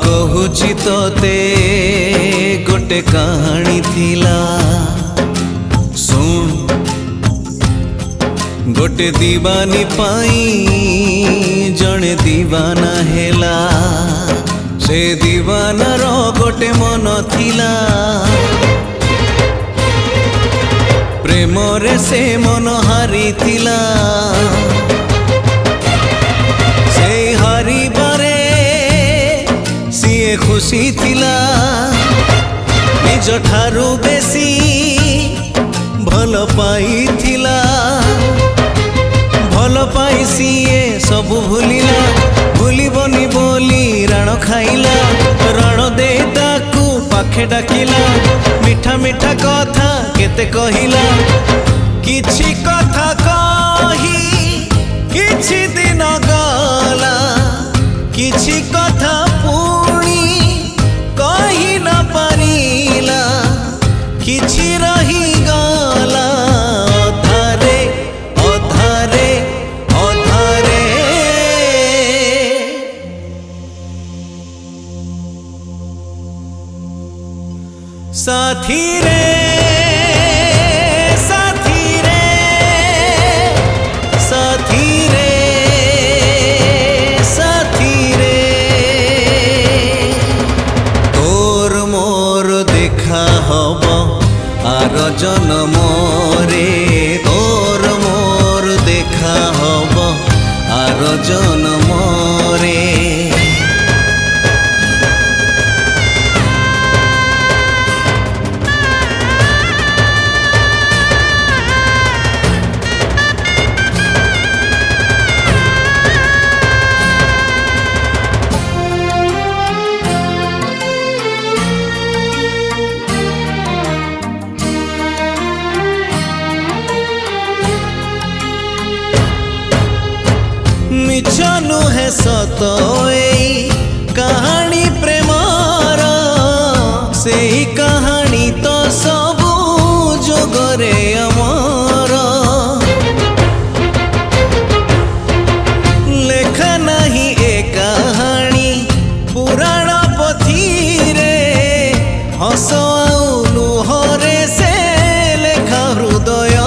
कहुची तोते गोटे कहानी थिला सुन गोटे दीवानी पाई जने दीवाना हेला से दीवानार गोटे मन थिला प्रेम रे से मन हारी थिला से हारी बारे सीए खुशी थिला निज ठारू बेसी भल पाई थिला भल पाई सीए सबु भूलिला भूलिबनी बोली राण खाइला राण दे ताकू पाखे डाकिला मिठा मिठा कथा केते कहिला किछि कथा कही किछि दिन गला किछि कथा पुणी कही न पारिला किछि रही गला अधारे अधारे अधारे साथी रे आर जन्म रे तोर मोर देखा हब आर जन्म रे मिछ नुहे सत कहानी प्रेमर से कहानी तो सबू जोगरे अमर लेखा नहीं ए कहानी पुराण पथी रे हस आउ लुहरे से लेखा हृदय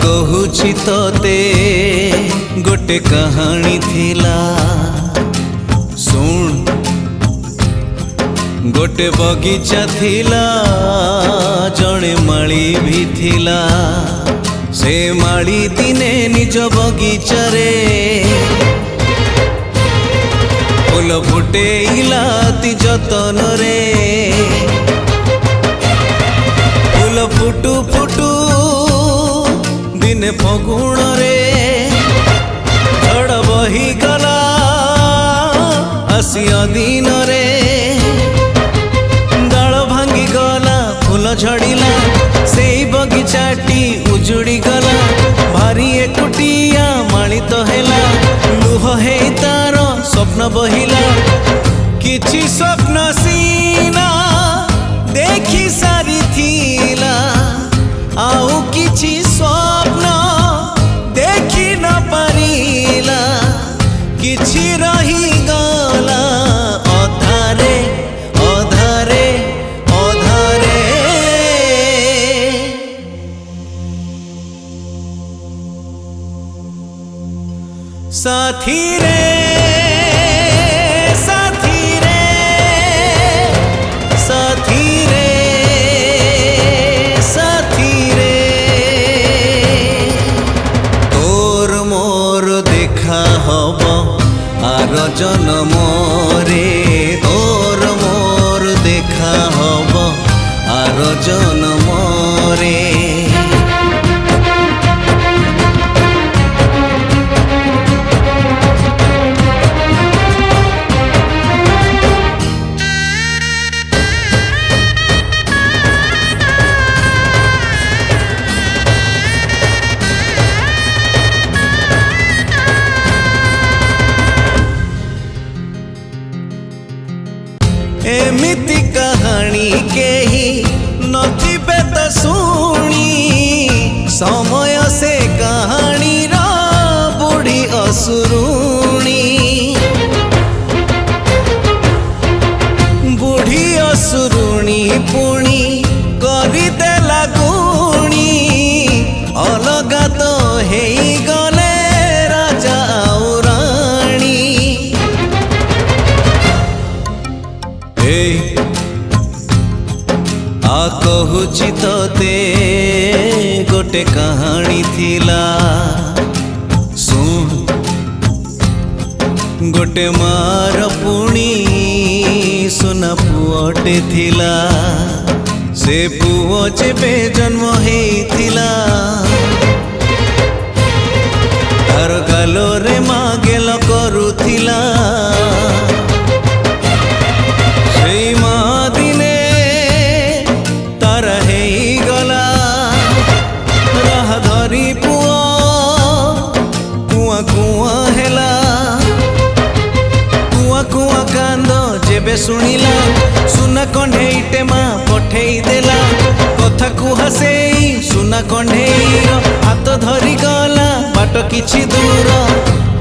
कहुची तोते गोटे कहानी थिला सुन गोटे बगीचा थिला जड़े माली भी थिला से माली दिने निज बगीचा रे फूल फुटेइला ती जतन रे फूल फुटू फुटू दिने फगुण रे झड़ बही गला आसिया दिन रे डाल भांगी गला फूल झड़िला से बगीचाटी उजुड़ी गला भारी एकुटिया माली तो हेला लुह हे तार स्वप्न बहिला किछि स्वप्न सीना देखी सारी थिला आउ किछि स्वप्न देखी न पारिला किछि रही गला अधारे अधारे अधारे साथी रे जन्म रे तोर मोर देखा हब आर जन्म रे समय से कहानी रा बुढ़ी असुरुणी बुढ़ी असुरुणी पुणी करदेला गुणी अलगा तो हेई गले राजा और राणी। आ कहूची तोते गोटे कहानी थिला सुन गोटे मार पुणी सुना पुअटे थिला से पुओ जेबे जन्म हेइथिला तार गालोरे माँ गेल करुथिला सेई माँ दिने तार हेइगला राह धरी पुओ कुआ कुआ हेला कुआ कुआ कांद जेबे सुनिला सुना कंढेईटे माँ पठेई देला कथा कुहा सेई सुना कंढेईर हाथ धरी गला बाट किछि दूर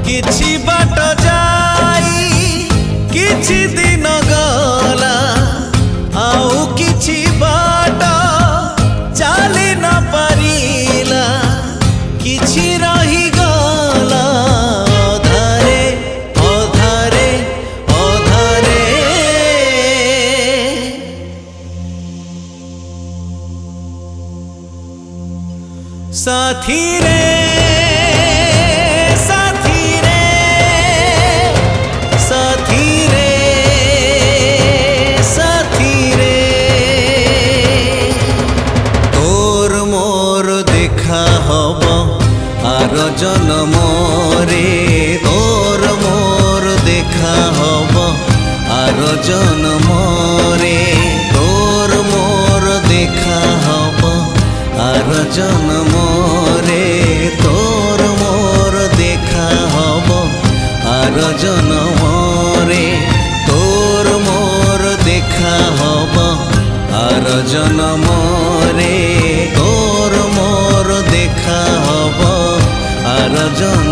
किछि बाट जाई किछि दिन गला आउ किछि बाट चाली न पारिला किछि रही गला अधारे अधारे अधारे। साथी रे साथी रे साथी रे साथी रे तोर मोर देखा हब आर जन्म रे तोर मोर देखा हब आर जन्म रे तोर मोर देखा हब आर जन्म रे तोर मोर देखा हब आर जन्म रे तोर मोर देखा हब आर जन्म रे तोर मोर देखा हब आर जन्म।